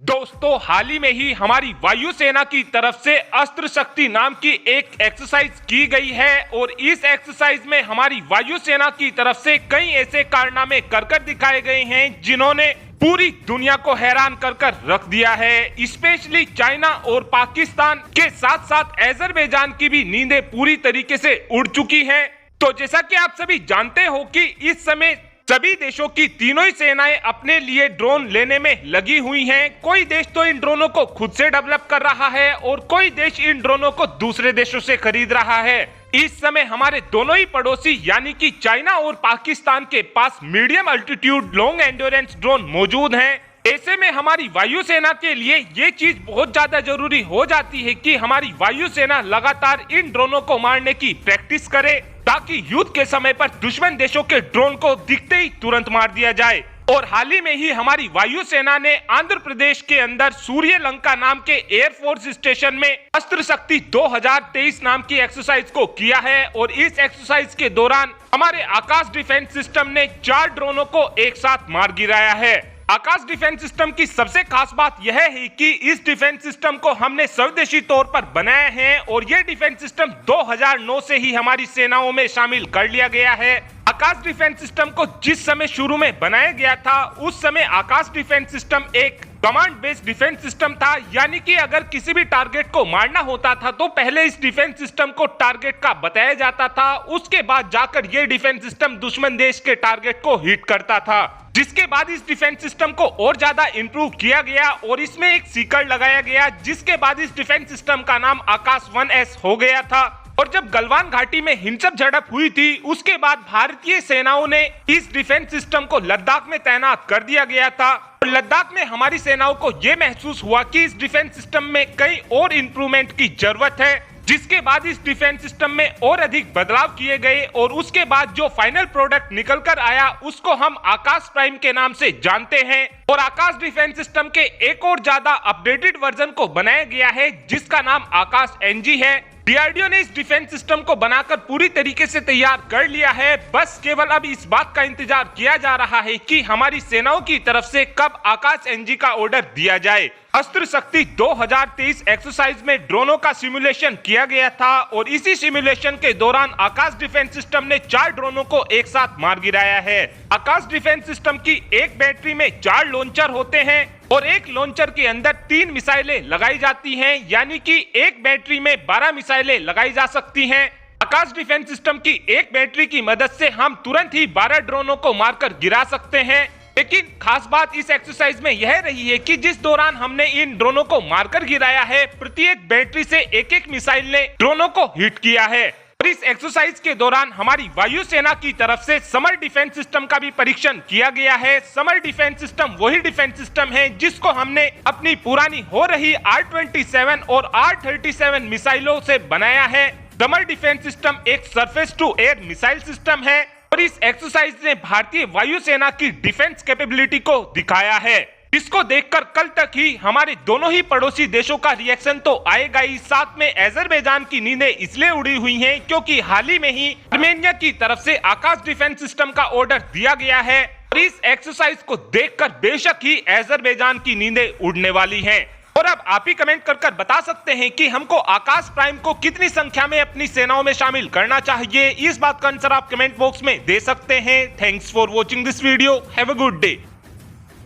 दोस्तों, हाल ही में ही हमारी वायुसेना की तरफ से अस्त्र शक्ति नाम की एक एक्सरसाइज की गई है और इस एक्सरसाइज में हमारी वायुसेना की तरफ से कई ऐसे कारनामे कर दिखाए गए हैं जिन्होंने पूरी दुनिया को हैरान कर रख दिया है। स्पेशली चाइना और पाकिस्तान के साथ साथ अजरबैजान की भी नींदें पूरी तरीके से उड़ चुकी हैं। तो जैसा कि आप सभी जानते हो कि इस समय सभी देशों की तीनों ही सेनाएं अपने लिए ड्रोन लेने में लगी हुई हैं। कोई देश तो इन ड्रोनों को खुद से डेवलप कर रहा है और कोई देश इन ड्रोनों को दूसरे देशों से खरीद रहा है। इस समय हमारे दोनों ही पड़ोसी यानी कि चाइना और पाकिस्तान के पास medium altitude long endurance drone मौजूद हैं। ऐसे में हमारी वायुसेना के लिए ये चीज बहुत ज्यादा जरूरी हो जाती है कि हमारी वायुसेना लगातार इन ड्रोनों को मारने की प्रैक्टिस करे ताकि युद्ध के समय पर दुश्मन देशों के ड्रोन को दिखते ही तुरंत मार दिया जाए। और हाल ही में ही हमारी वायुसेना ने आंध्र प्रदेश के अंदर सूर्यलंका नाम के एयरफोर्स स्टेशन में अस्त्र शक्ति 2023 नाम की एक्सरसाइज को किया है और इस एक्सरसाइज के दौरान हमारे आकाश डिफेंस सिस्टम ने 4 ड्रोनों को एक साथ मार गिराया है। आकाश डिफेंस सिस्टम की सबसे खास बात यह है कि इस डिफेंस सिस्टम को हमने स्वदेशी तौर पर बनाया है और यह डिफेंस सिस्टम 2009 से ही हमारी सेनाओं में शामिल कर लिया गया है। आकाश डिफेंस सिस्टम को जिस समय शुरू में बनाया गया था उस समय आकाश डिफेंस सिस्टम एक कमांड बेस्ड डिफेंस सिस्टम था, यानी कि अगर किसी भी टारगेट को मारना होता था तो पहले इस डिफेंस सिस्टम को टारगेट का बताया जाता था, उसके बाद जाकर यह डिफेंस सिस्टम दुश्मन देश के टारगेट को हिट करता था। जिसके बाद इस डिफेंस सिस्टम को और ज्यादा इंप्रूव किया गया और इसमें एक सीकर लगाया गया, जिसके बाद इस डिफेंस सिस्टम का नाम आकाश 1S हो गया था। और जब गलवान घाटी में हिंसक झड़प हुई थी उसके बाद भारतीय सेनाओं ने इस डिफेंस सिस्टम को लद्दाख में तैनात कर दिया गया था। और लद्दाख में हमारी सेनाओं को यह महसूस हुआ कि इस डिफेंस सिस्टम में कई और इंप्रूवमेंट की जरूरत है, जिसके बाद इस डिफेंस सिस्टम में और अधिक बदलाव किए गए और उसके बाद जो फाइनल प्रोडक्ट निकल कर आया उसको हम आकाश प्राइम के नाम से जानते हैं। और आकाश डिफेंस सिस्टम के एक और ज्यादा अपडेटेड वर्जन को बनाया गया है जिसका नाम आकाश NG है। डीआरडीओ ने इस डिफेंस सिस्टम को बनाकर पूरी तरीके से तैयार कर लिया है, बस केवल अब इस बात का इंतजार किया जा रहा है कि हमारी सेनाओं की तरफ से कब आकाश NG का ऑर्डर दिया जाए। अस्त्र शक्ति 2023 एक्सरसाइज में ड्रोनों का सिमुलेशन किया गया था और इसी सिमुलेशन के दौरान आकाश डिफेंस सिस्टम ने 4 ड्रोनों को एक साथ मार गिराया है। आकाश डिफेंस सिस्टम की एक बैटरी में 4 लॉन्चर होते हैं और एक लॉन्चर के अंदर 3 मिसाइलें लगाई जाती हैं, यानी कि एक बैटरी में 12 मिसाइलें लगाई जा सकती हैं। आकाश डिफेंस सिस्टम की एक बैटरी की मदद से हम तुरंत ही 12 ड्रोनों को मारकर गिरा सकते हैं। लेकिन खास बात इस एक्सरसाइज में यह रही है कि जिस दौरान हमने इन ड्रोनों को मारकर गिराया है प्रत्येक बैटरी से एक मिसाइल ने ड्रोनों को हिट किया है। और इस एक्सरसाइज के दौरान हमारी वायुसेना की तरफ से समर डिफेंस सिस्टम का भी परीक्षण किया गया है। समर डिफेंस सिस्टम वही डिफेंस सिस्टम है जिसको हमने अपनी पुरानी हो रही R-27 और R-37 मिसाइलों से बनाया है। समर डिफेंस सिस्टम एक surface to air missile system है और इस एक्सरसाइज ने भारतीय वायुसेना की डिफेंस कैपेबिलिटी को दिखाया है। इसको देखकर कल तक ही हमारे दोनों ही पड़ोसी देशों का रिएक्शन तो आएगा ही, साथ में अजरबैजान की नींदें इसलिए उड़ी हुई हैं क्योंकि हाल ही में ही आर्मेनिया की तरफ से आकाश डिफेंस सिस्टम का ऑर्डर दिया गया है और इस एक्सरसाइज को देखकर बेशक ही अजरबैजान की नींदें उड़ने वाली हैं। और अब आप ही कमेंट कर बता सकते हैं कि हमको आकाश प्राइम को कितनी संख्या में अपनी सेनाओं में शामिल करना चाहिए। इस बात का आंसर आप कमेंट बॉक्स में दे सकते हैं। Thanks for watching this video. Have a good day.